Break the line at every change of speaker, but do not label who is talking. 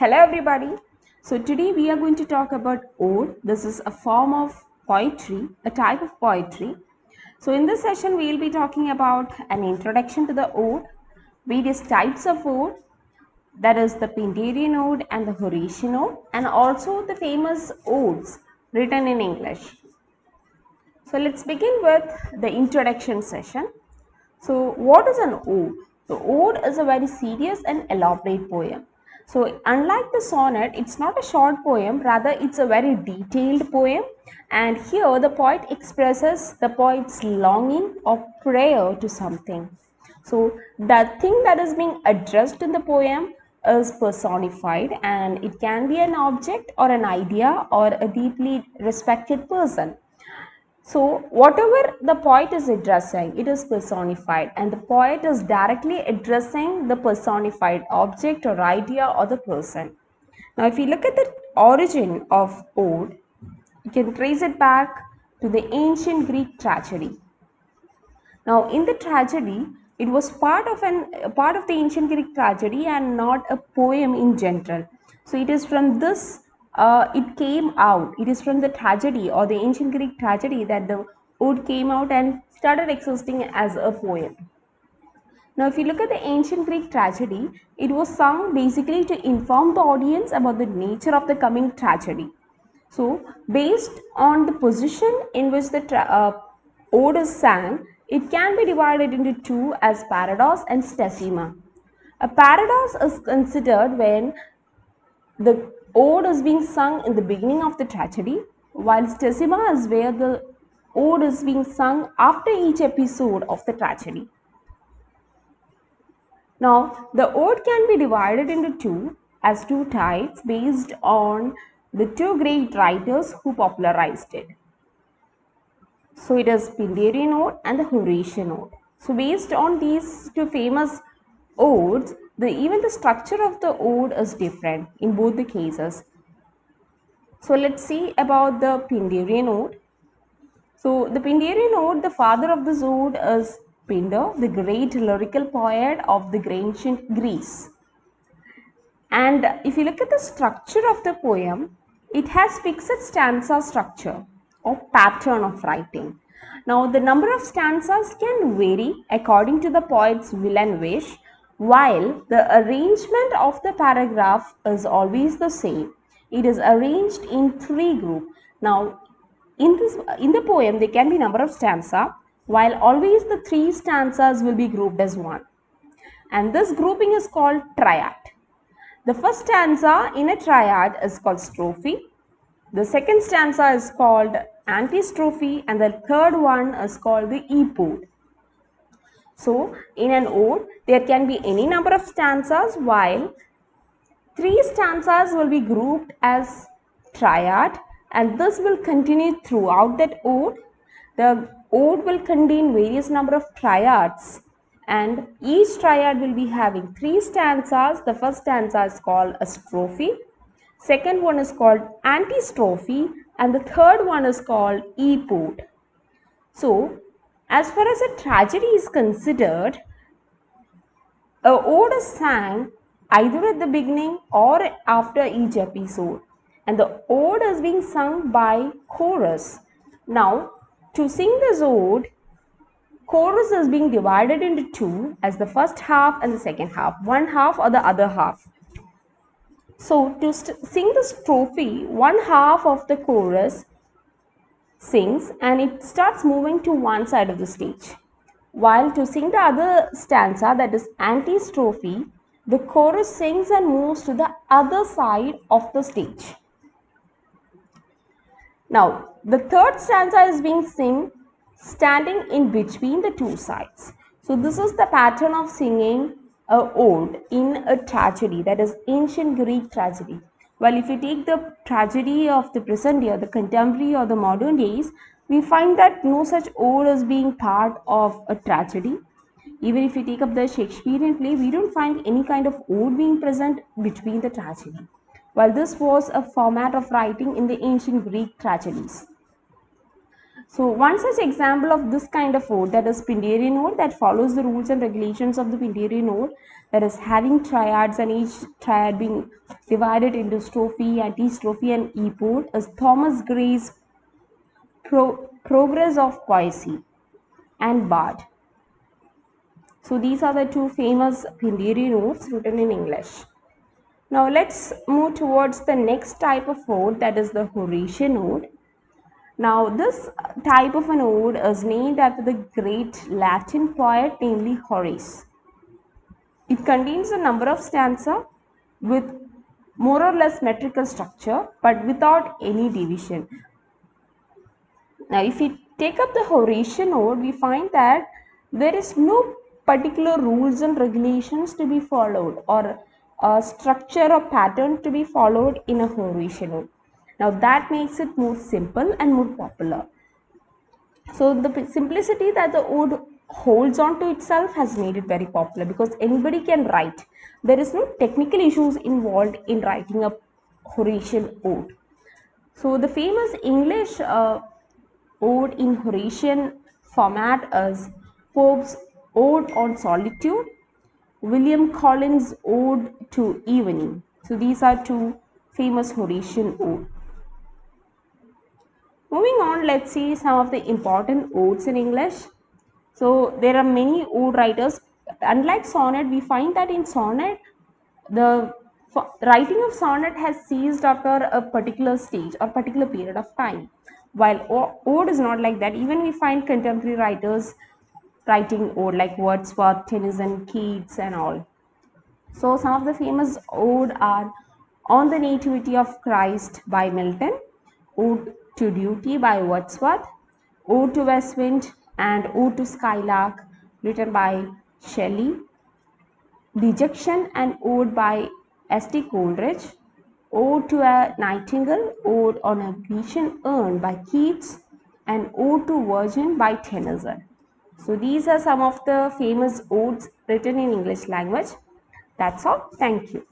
Hello everybody. So today we are going to talk about ode. This is a form of poetry, a type of poetry. So in this session we will be talking about an introduction to the ode, various types of ode, that is the Pindarian ode and the Horatian ode, and also the famous odes written in English. So let's begin with the introduction session. So, what is an ode? The ode is a very serious and elaborate poem. So, unlike the sonnet, it's not a short poem, rather, it's a very detailed poem. And here, the poet expresses the poet's longing or prayer to something. So, the thing that is being addressed in the poem is personified, and it can be an object or an idea or a deeply respected person. So, whatever the poet is addressing, it is personified, and the poet is directly addressing the personified object or idea or the person. Now, if you look at the origin of ode, you can trace it back to the ancient Greek tragedy. Now, in the tragedy, it was part of the ancient Greek tragedy and not a poem in general. So, it is from this it came out. It is from the tragedy or the ancient Greek tragedy that the ode came out and started existing as a poem. Now, if you look at the ancient Greek tragedy, it was sung basically to inform the audience about the nature of the coming tragedy. So, based on the position in which the ode is sang, it can be divided into two as paradox and stesima. A paradox is considered when the ode is being sung in the beginning of the tragedy, while stesima is where the ode is being sung after each episode of the tragedy. Now, the ode can be divided into two types based on the two great writers who popularized it. So, it is Pindarian ode and the Horatian ode. So, based on these two famous odes, even the structure of the ode is different in both the cases. So, let's see about the Pindarian ode. So, the Pindarian ode, the father of this ode is Pindar, the great lyrical poet of the ancient Greece. And if you look at the structure of the poem, it has fixed stanza structure or pattern of writing. Now, the number of stanzas can vary according to the poet's will and wish, while the arrangement of the paragraph is always the same. It is arranged in three groups. Now, in the poem, there can be number of stanza, while always the three stanzas will be grouped as one. And this grouping is called triad. The first stanza in a triad is called strophe. The second stanza is called antistrophe, and the third one is called the epode. So, in an ode, there can be any number of stanzas, while three stanzas will be grouped as triad, and this will continue throughout that ode. The ode will contain various number of triads, and each triad will be having three stanzas. The first stanza is called a strophe, second one is called antistrophe, and the third one is called epode. So, as far as a tragedy is considered, a ode is sang either at the beginning or after each episode, and the ode is being sung by chorus. Now, to sing this ode, chorus is being divided into two as the first half and the second half, one half or the other half. So, to sing the strophe, one half of the chorus sings and it starts moving to one side of the stage. While to sing the other stanza, that is antistrophe, the chorus sings and moves to the other side of the stage. Now, the third stanza is being sung standing in between the two sides. So, this is the pattern of singing a ode in a tragedy, that is ancient Greek tragedy. Well, if you take the tragedy of the present day or the contemporary or the modern days, we find that no such ode is being part of a tragedy. Even if you take up the Shakespearean play, we don't find any kind of ode being present between the tragedy, while this was a format of writing in the ancient Greek tragedies. So one such example of this kind of ode, that is Pindarian ode, that follows the rules and regulations of the Pindarian ode, that is having triads and each triad being divided into strophe, antistrophe and epode, is Thomas Gray's Progress of Poesy and Bard. So these are the two famous Pindarian odes written in English. Now let's move towards the next type of ode, that is the Horatian ode. Now this type of an ode is named after the great Latin poet, namely Horace. It contains a number of stanzas with more or less metrical structure but without any division. Now if we take up the Horatian ode, we find that there is no particular rules and regulations to be followed or a structure or pattern to be followed in a Horatian ode. Now that makes it more simple and more popular. So the simplicity that the ode holds on to itself has made it very popular because anybody can write. There is no technical issues involved in writing a Horatian ode. So the famous English ode in Horatian format is Pope's Ode on Solitude, William Collins' Ode to Evening. So these are two famous Horatian odes. Moving on, let's see some of the important odes in English. So there are many ode writers. Unlike sonnet, we find that in sonnet, the writing of sonnet has ceased after a particular stage or particular period of time. While ode is not like that. Even we find contemporary writers writing ode like Wordsworth, Tennyson, Keats and all. So some of the famous ode are On the Nativity of Christ by Milton, Ode to Duty by Wordsworth, Ode to West Wind and Ode to Skylark written by Shelley, Dejection and Ode by S.T. Coleridge, Ode to a Nightingale, Ode on a Grecian Urn by Keats and Ode to Virgin by Tennyson. So these are some of the famous odes written in English language. That's all. Thank you.